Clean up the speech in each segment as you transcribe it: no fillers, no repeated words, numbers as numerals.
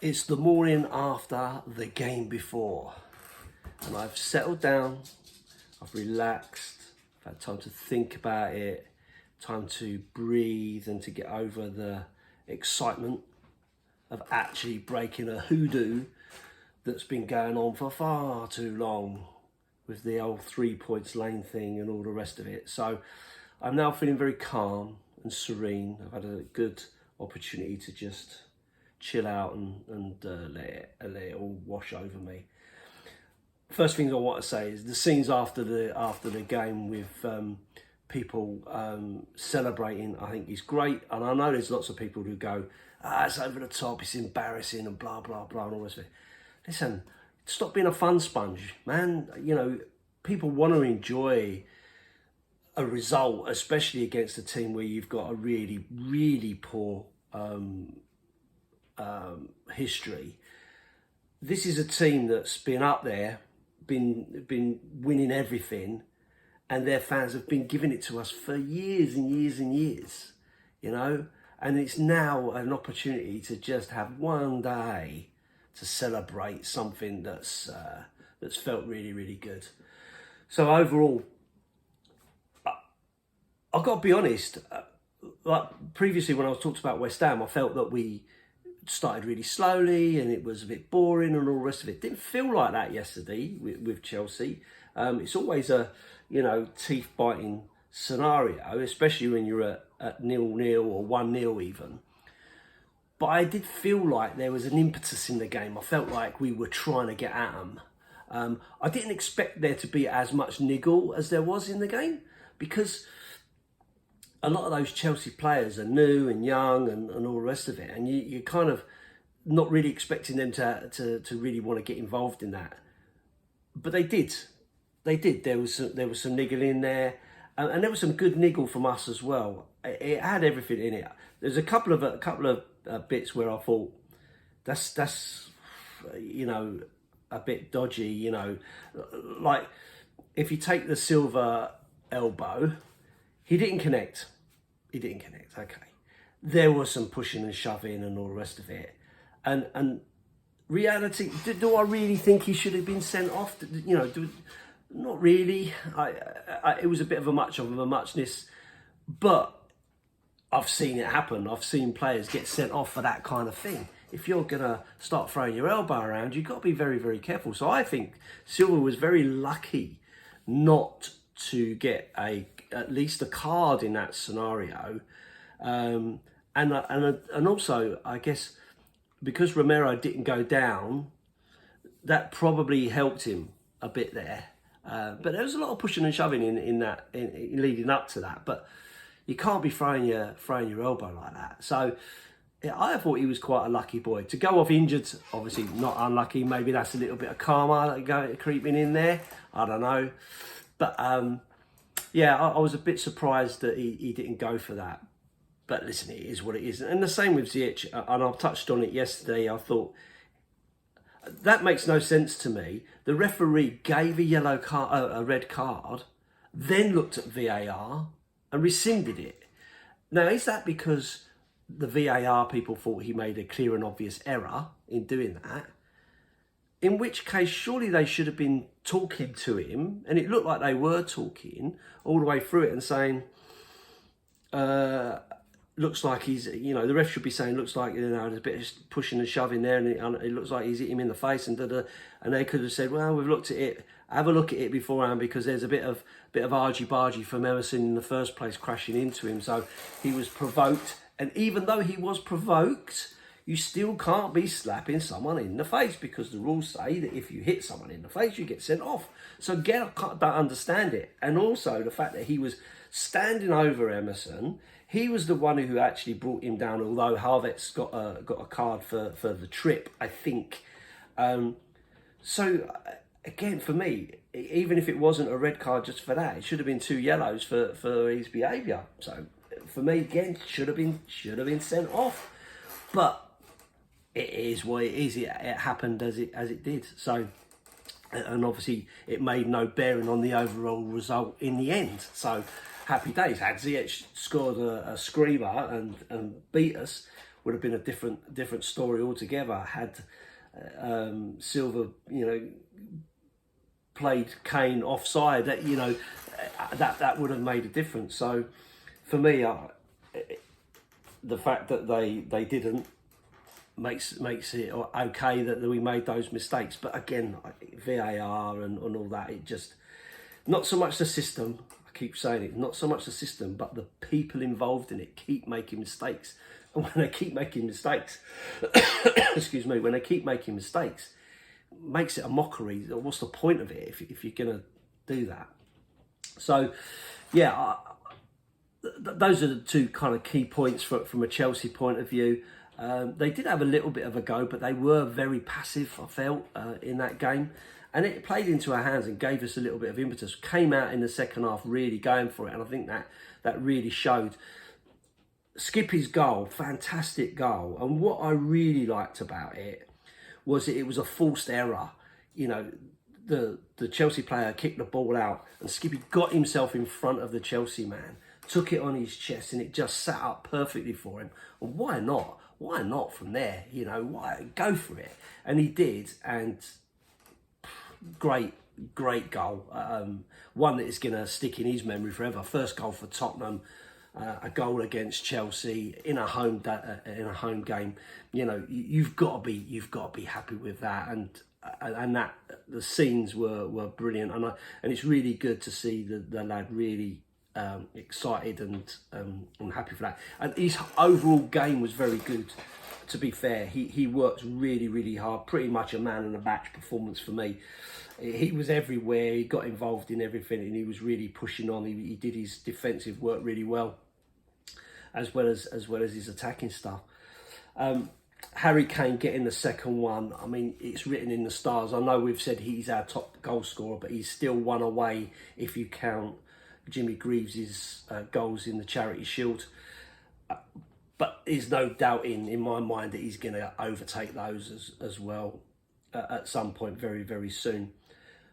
It's the morning after the game before, and I've settled down, I've relaxed, I've had time to think about it, time to breathe and to get over the excitement of actually breaking a hoodoo that's been going on for far too long with the old 3 points lane thing and all the rest of it. So I'm now feeling very calm and serene. I've had a good opportunity to just chill out and let it all wash over me. First thing I want to say is the scenes after the game with people celebrating, I think is great. And I know there's lots of people who go, it's over the top, it's embarrassing and blah, blah, blah and all this. Listen, stop being a fun sponge, man. You know, people want to enjoy a result, especially against a team where you've got a really, really poor history. This is a team that's been up there, been winning everything, and their fans have been giving it to us for years and years and years, you know. And it's now an opportunity to just have one day to celebrate something that's felt really, really good. So overall, I've got to be honest. Like previously, when I was talked about West Ham, I felt that we started really slowly and it was a bit boring and all the rest of it. Didn't feel like that yesterday with Chelsea. It's always a teeth biting scenario, especially when you're at 0-0 or 1-0 even. But I did feel like there was an impetus in the game. I felt like we were trying to get at them. I didn't expect there to be as much niggle as there was in the game, because a lot of those Chelsea players are new and young and all the rest of it. And you're kind of not really expecting them to really want to get involved in that. But they did. They did. There was some niggle in there. And there was some good niggle from us as well. It had everything in it. There's a couple of bits where I thought that's a bit dodgy. Like if you take the Silva elbow, he didn't connect. Okay. There was some pushing and shoving and all the rest of it. And reality, do I really think he should have been sent off? Not really. It was a bit of a muchness, but I've seen it happen. I've seen players get sent off for that kind of thing. If you're gonna start throwing your elbow around, you've got to be very, very careful. So I think Silva was very lucky not to get at least a card in that scenario, and also I guess because Romero didn't go down, that probably helped him a bit there. But there was a lot of pushing and shoving in leading up to that. But you can't be throwing your elbow like that. So yeah, I thought he was quite a lucky boy to go off injured. Obviously not unlucky. Maybe that's a little bit of karma creeping in there. I don't know. But yeah, I was a bit surprised that he didn't go for that. But listen, it is what it is. And the same with Ziyech, and I touched on it yesterday. I thought, that makes no sense to me. The referee gave a red card, then looked at VAR and rescinded it. Now, is that because the VAR people thought he made a clear and obvious error in doing that? In which case, surely they should have been talking to him, and it looked like they were talking all the way through it and saying, looks like he's, the ref should be saying, looks like, there's a bit of pushing and shoving there, and it looks like he's hit him in the face, and and they could have said, well, we've looked at it, have a look at it beforehand, because there's a bit of argy-bargy from Emerson in the first place crashing into him, so he was provoked. And even though he was provoked, you still can't be slapping someone in the face, because the rules say that if you hit someone in the face, you get sent off. So again, I don't understand it. And also the fact that he was standing over Emerson, he was the one who actually brought him down, although Harvet's got a card for the trip, I think. So again, for me, even if it wasn't a red card just for that, it should have been 2 yellows for his behaviour. So for me, again, should have been sent off. But it is what it is. It happened as it did. So, and obviously it made no bearing on the overall result in the end. So happy days. Had Ziyech scored a screamer and beat us, would have been a different story altogether. Had Silva, played Kane offside, that would have made a difference. So for me, the fact that they didn't makes it okay that we made those mistakes. But again, VAR and all that, it just, not so much the system, I keep saying it, not so much the system, but the people involved in it keep making mistakes. And when they keep making mistakes, excuse me, when they keep making mistakes, makes it a mockery. What's the point of it if you're going to do that? So, yeah, those are the two kind of key points from a Chelsea point of view. They did have a little bit of a go, but they were very passive, I felt, in that game. And it played into our hands and gave us a little bit of impetus. Came out in the second half really going for it. And I think that really showed. Skippy's goal, fantastic goal. And what I really liked about it was that it was a forced error. The Chelsea player kicked the ball out and Skippy got himself in front of the Chelsea man, took it on his chest, and it just sat up perfectly for him. And why not? Why not from there? Why go for it? And he did, and great goal. One that is going to stick in his memory forever. First goal for Tottenham. A goal against Chelsea in a home game. You've got to be happy with that, and that the scenes were brilliant, and it's really good to see the lad really excited and happy for that. And his overall game was very good. To be fair, he worked really hard. Pretty much a man in the match performance for me. He was everywhere. He got involved in everything, and he was really pushing on. He did his defensive work really well, as well as his attacking stuff. Harry Kane getting the second one. I mean, it's written in the stars. I know we've said he's our top goal scorer, but he's still one away if you count Jimmy Greaves' goals in the Charity Shield. But there's no doubt in my mind that he's going to overtake those as well at some point very, very soon.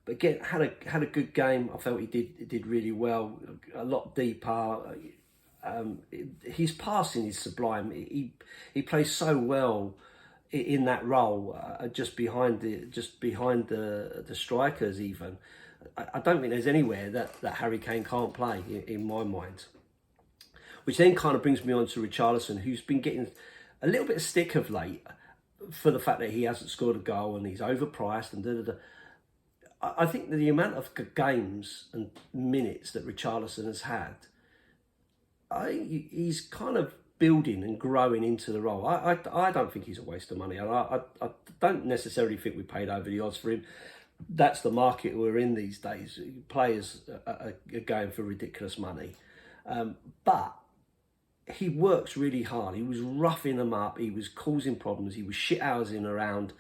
But again, had a good game. I felt he did really well. A lot deeper. His passing is sublime. He plays so well in that role, just behind the strikers. Even I don't think there's anywhere that Harry Kane can't play in my mind. Which then kind of brings me on to Richarlison, who's been getting a little bit of stick of late for the fact that he hasn't scored a goal and he's overpriced and da. I think the amount of games and minutes that Richarlison has had, he's kind of building and growing into the role. I don't think he's a waste of money. I don't necessarily think we paid over the odds for him. That's the market we're in these days. Players are going for ridiculous money. But he works really hard. He was roughing them up. He was causing problems. He was shithousing around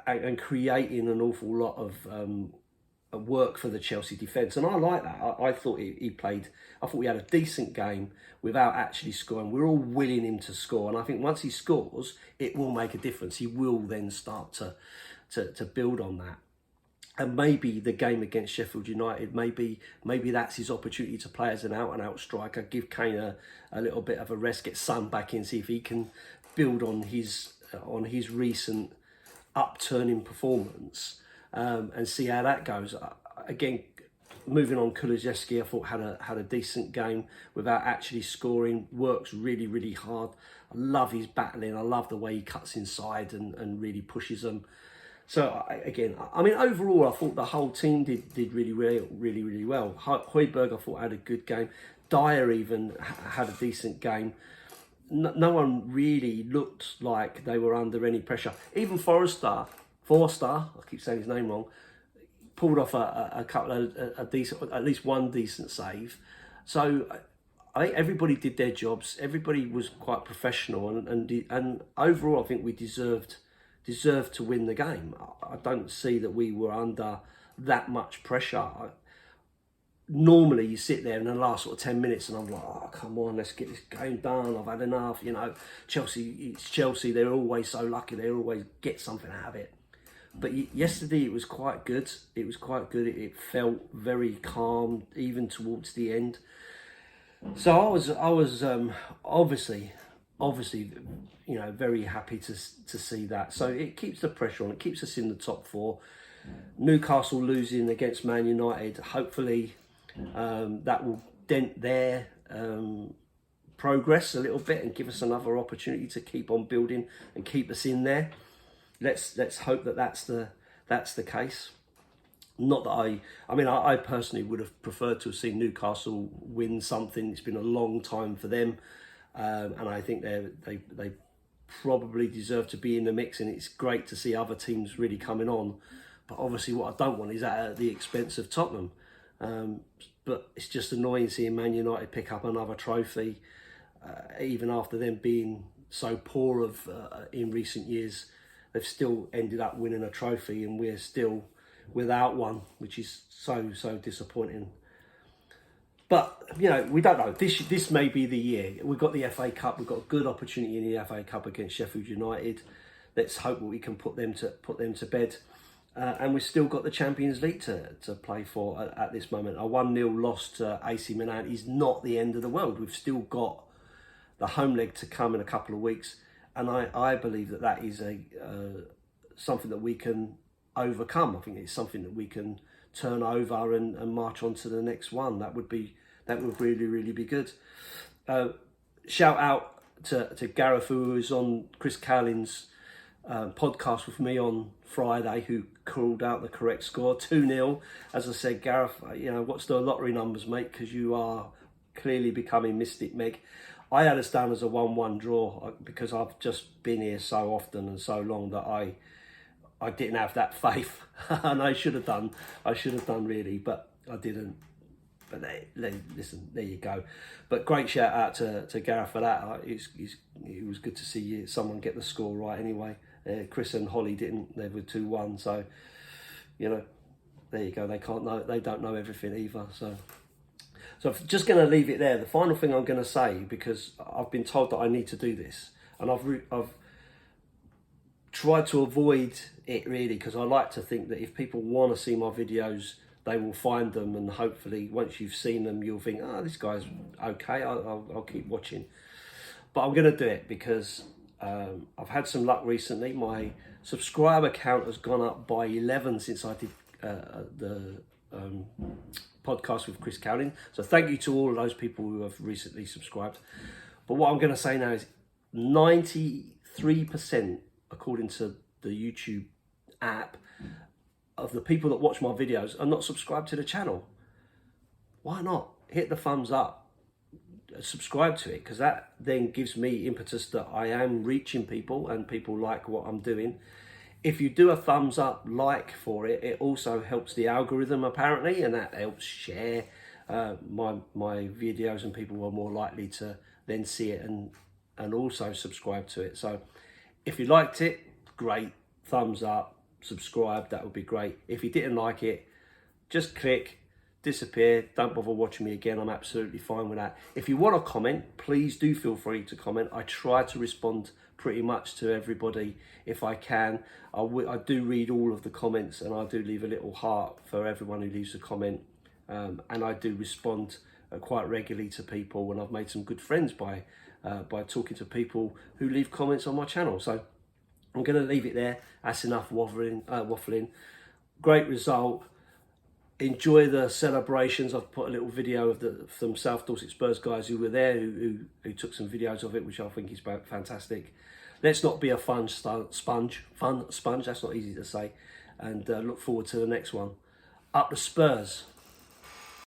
and creating an awful lot of work for the Chelsea defence. And I like that. I thought he played, I thought he had a decent game without actually scoring. We're all willing him to score. And I think once he scores, it will make a difference. He will then start to build on that. And maybe the game against Sheffield United, maybe that's his opportunity to play as an out-and-out striker, give Kane a little bit of a rest, get Son back in, see if he can build on his recent upturning performance, and see how that goes. Again, moving on, Kulusevski, I thought had a decent game without actually scoring. Works really hard. I love his battling. I love the way he cuts inside and really pushes them. So again, I mean, overall, I thought the whole team did really well. Højbjerg, I thought, had a good game. Dyer even had a decent game. No one really looked like they were under any pressure. Even Forster, I keep saying his name wrong, pulled off a couple of decent, at least one decent save. So I think everybody did their jobs. Everybody was quite professional, and overall, I think we deserved to win the game. I don't see that we were under that much pressure. Normally you sit there in the last sort of 10 minutes and I'm like, oh, come on, let's get this game done. I've had enough, Chelsea, it's Chelsea. They're always so lucky. They always get something out of it. But yesterday it was quite good. It felt very calm, even towards the end. So I was obviously obviously, very happy to see that. So it keeps the pressure on. It keeps us in the top four. Newcastle losing against Man United, hopefully that will dent their progress a little bit and give us another opportunity to keep on building and keep us in there. Let's hope that that's the case. Not that I personally would have preferred to have seen Newcastle win something. It's been a long time for them, and I think they probably deserve to be in the mix. And it's great to see other teams really coming on. But obviously, what I don't want is at the expense of Tottenham. But it's just annoying seeing Man United pick up another trophy, even after them being so poor in recent years. They've still ended up winning a trophy, and we're still without one, which is so disappointing. But we don't know. This may be the year. We've got the FA Cup. We've got a good opportunity in the FA Cup against Sheffield United. Let's hope that we can put them to bed. And we've still got the Champions League to play for at this moment. A 1-0 loss to AC Milan is not the end of the world. We've still got the home leg to come in a couple of weeks, and I believe that is something that we can overcome. I think it's something that we can turn over and march on to the next one. That would really be good. Shout out to Gareth, who was on Chris Cowling's podcast with me on Friday, who called out the correct score, 2-0. As I said, Gareth, what's the lottery numbers, mate? Because you are clearly becoming Mystic Meg. I had us down as a 1-1 draw because I've just been here so often and so long that I didn't have that faith, and I should have done really, but I didn't. But listen, there you go. But great shout out to Gareth for that. It was good to see someone get the score right anyway. Chris and Holly didn't. They were 2-1. So, there you go. They don't know everything either. So I'm just going to leave it there. The final thing I'm going to say, because I've been told that I need to do this, and I've tried to avoid it really, because I like to think that if people want to see my videos, they will find them, and hopefully once you've seen them, you'll think, this guy's okay, I'll keep watching. But I'm going to do it because I've had some luck recently. My subscriber count has gone up by 11 since I did the podcast with Chris Cowling. So thank you to all of those people who have recently subscribed. But what I'm going to say now is 93%, according to the YouTube app, of the people that watch my videos are not subscribed to the channel. Why not? Hit the thumbs up, subscribe to it, because that then gives me impetus that I am reaching people and people like what I'm doing. If you do a thumbs up, like for it, it also helps the algorithm apparently, and that helps share my videos, and people are more likely to then see it and also subscribe to it. So if you liked it, great, thumbs up, subscribe, that would be great. If you didn't like it, just click, disappear, don't bother watching me again. I'm absolutely fine with that. If you want to comment, please do feel free to comment. I try to respond pretty much to everybody if I can. I do read all of the comments, and I do leave a little heart for everyone who leaves a comment, and I do respond quite regularly to people, and I've made some good friends by talking to people who leave comments on my channel. So I'm going to leave it there. That's enough waffling. Great result. Enjoy the celebrations. I've put a little video of some South Dorset Spurs guys who were there, who took some videos of it, which I think is fantastic. Let's not be a fun sponge. That's not easy to say. And look forward to the next one. Up the Spurs.